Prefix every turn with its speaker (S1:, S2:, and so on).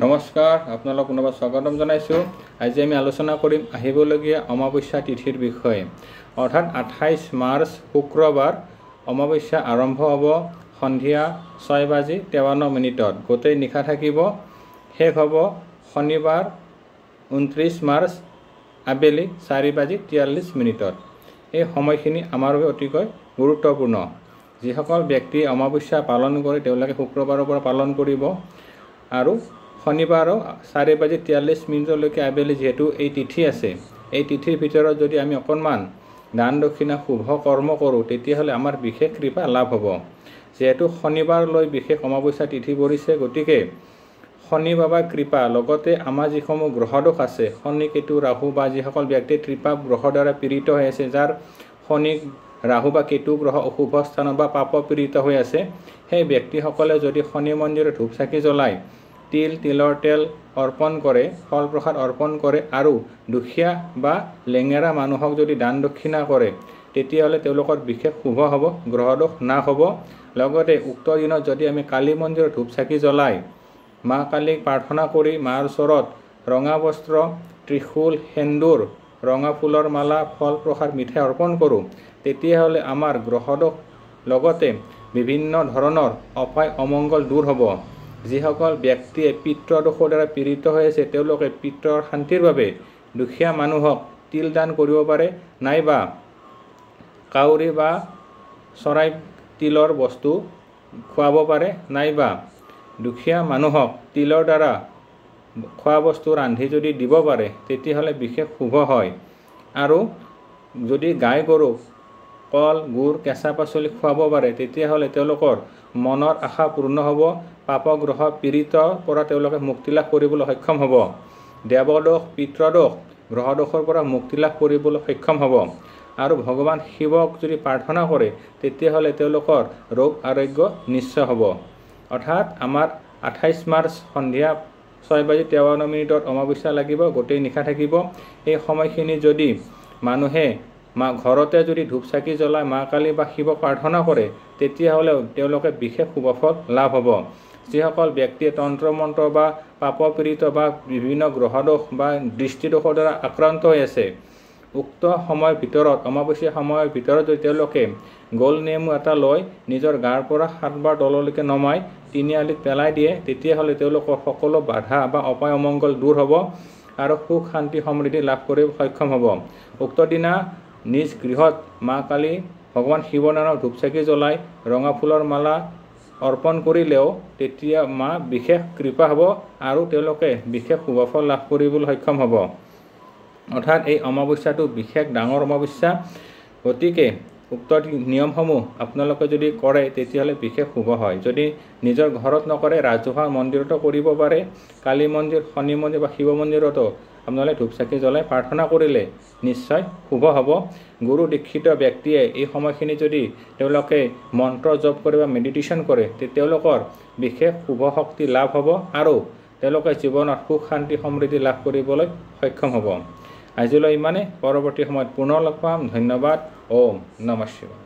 S1: নমস্কাৰ, আপোনালোক পুনৰবাৰ স্বাগতম জনাইছোঁ। আজি আমি আলোচনা কৰিম আহিবলগীয়া অমাৱস্যা তিথিৰ বিষয়ে। অৰ্থাৎ 28 মাৰ্চ শুক্ৰবাৰ অমাৱস্যা আৰম্ভ হ'ব সন্ধিয়া 6:53। গোটেই নিশা থাকিব, শেষ হ'ব শনিবাৰ 29 মাৰ্চ আবেলি 4:43। এই সময়খিনি আমাৰ বাবে অতিকৈ গুৰুত্বপূৰ্ণ। যিসকল ব্যক্তিয়ে অমাৱস্যা পালন কৰে তেওঁলোকে শুক্ৰবাৰৰ পৰা পালন কৰিব আৰু শনিবাৰো 4:43 আবেলি যেহেতু এই তিথি আছে, এই তিথিৰ ভিতৰত যদি আমি অকণমান দান দক্ষিণা শুভ কৰ্ম কৰোঁ তেতিয়াহ'লে আমাৰ বিশেষ কৃপা লাভ হ'ব। যেহেতু শনিবাৰলৈ বিশেষ অমাৱস্যা তিথি পৰিছে, গতিকে শনি বাবাৰ কৃপা লগতে আমাৰ যিসমূহ গ্ৰহদোষ আছে, শনি কেতু ৰাহু বা যিসকল ব্যক্তিয়ে ত্ৰিপাপ গ্ৰহৰ দ্বাৰা পীড়িত হৈ আছে, যাৰ শনি ৰাহু বা কেতু গ্ৰহ অশুভ স্থানত বা পাপ পীড়িত হৈ আছে, সেই ব্যক্তিসকলে যদি শনি মন্দিৰত ধূপ চাকি জ্বলায়, তিলৰ তেল অৰ্পণ কৰে, ফল প্ৰসাদ অৰ্পণ কৰে আৰু দুখীয়া বা লেঙেৰা মানুহক যদি দান দক্ষিণা কৰে তেতিয়াহ'লে তেওঁলোকৰ বিশেষ শুভ হ'ব, গ্ৰহদোষ নাশ হ'ব। লগতে উক্ত দিনত যদি আমি কালী মন্দিৰত ধূপ চাকি জ্বলাই মা কালীক প্ৰাৰ্থনা কৰি মাৰ ওচৰত ৰঙা বস্ত্ৰ, ত্ৰিশূল, সেন্দুৰ, ৰঙা ফুলৰ মালা, ফল প্ৰসাদ, মিঠাই অৰ্পণ কৰোঁ, তেতিয়াহ'লে আমাৰ গ্ৰহদোষ লগতে বিভিন্ন ধৰণৰ অপায় অমংগল দূৰ হ'ব। যিসকল ব্যক্তিয়ে পিতৃদোষৰ দ্বাৰা পীড়িত হৈ আছে তেওঁলোকে পিতৃৰ শান্তিৰ বাবে দুখীয়া মানুহক তিল দান কৰিব পাৰে, নাইবা কাউৰী বা চৰাই তিলৰ বস্তু খুৱাব পাৰে, নাইবা দুখীয়া মানুহক তিলৰ দ্বাৰা খোৱা বস্তু ৰান্ধি যদি দিব পাৰে তেতিয়াহ'লে বিশেষ শুভ হয়। আৰু যদি গাই গৰুক কল, গুড়, কেঁচা পাচলি খুৱাব পাৰে তেতিয়াহ'লে তেওঁলোকৰ মনৰ আশা পূৰ্ণ হ'ব, পাপগ্ৰহ পীড়িতৰ পৰা তেওঁলোকে মুক্তি লাভ কৰিবলৈ সক্ষম হ'ব, দেৱদোষ, পিতৃদোষ, গ্ৰহদোষৰ পৰা মুক্তি লাভ কৰিবলৈ সক্ষম হ'ব। আৰু ভগৱান শিৱক যদি প্ৰাৰ্থনা কৰে তেতিয়াহ'লে তেওঁলোকৰ ৰোগ আৰোগ্য নিশ্চয় হ'ব। অৰ্থাৎ আমাৰ 28 মাৰ্চ সন্ধিয়া 6:53 অমাৱস্যা লাগিব, গোটেই নিশা থাকিব। এই সময়খিনি যদি মানুহে ঘৰতে যদি ধূপ চাকি জ্বলাই মা কালী বা শিৱক প্ৰাৰ্থনা কৰে তেতিয়াহ'লে তেওঁলোকে বিশেষ শুভফল লাভ হ'ব। যিসকল ব্যক্তিয়ে তন্ত্ৰ মন্ত্ৰ বা পাপ পীড়িত বা বিভিন্ন গ্ৰহদোষ বা দৃষ্টিদোষৰ দ্বাৰা আক্ৰান্ত হৈ আছে, উক্ত সময়ৰ ভিতৰত অমাৱস্যা সময়ৰ ভিতৰত যদি তেওঁলোকে গোল নেমু এটা লৈ নিজৰ গাৰ পৰা 7 বাৰ তললৈকে নমাই তিনিআলিত পেলাই দিয়ে তেতিয়াহ'লে তেওঁলোকৰ সকলো বাধা বা অপায় অমংগল দূৰ হ'ব আৰু সুখ শান্তি সমৃদ্ধি লাভ কৰিব সক্ষম হ'ব। উক্ত দিনা নিজ গৃহত মা কালী, ভগৱান শিৱৰ নামত ধূপ চাকি জ্বলাই ৰঙা ফুলৰ মালা অৰ্পণ কৰিলেও তেতিয়া মা বিশেষ কৃপা হ'ব আৰু তেওঁলোকে বিশেষ শুভফল লাভ কৰিবলৈ সক্ষম হ'ব। অৰ্থাৎ এই অমাৱস্যাটো বিশেষ ডাঙৰ অমাৱস্যা, গতিকে উক্ত নিয়মসমূহ আপোনালোকে যদি কৰে তেতিয়াহ'লে বিশেষ শুভ হয়। যদি নিজৰ ঘৰত নকৰে ৰাজহুৱা মন্দিৰতো কৰিব পাৰে, কালী মন্দিৰ, শনি মন্দিৰ বা শিৱ মন্দিৰতো আপোনালোকে ধূপ চাকি জ্বলাই প্ৰাৰ্থনা কৰিলে নিশ্চয় শুভ হ'ব। গুৰু দীক্ষিত ব্যক্তিয়ে এই সময়খিনি যদি তেওঁলোকে মন্ত্ৰ জপ কৰে বা মেডিটেশ্যন কৰে তেতিয়া তেওঁলোকৰ বিশেষ শুভ শক্তি লাভ হ'ব আৰু তেওঁলোকে জীৱনত সুখ শান্তি সমৃদ্ধি লাভ কৰিবলৈ সক্ষম হ'ব। আজিলৈ ইমানে, পৰৱৰ্তী সময়ত পুনৰ লগ পাম। ধন্যবাদ। ওম নমঃ শিৱায়।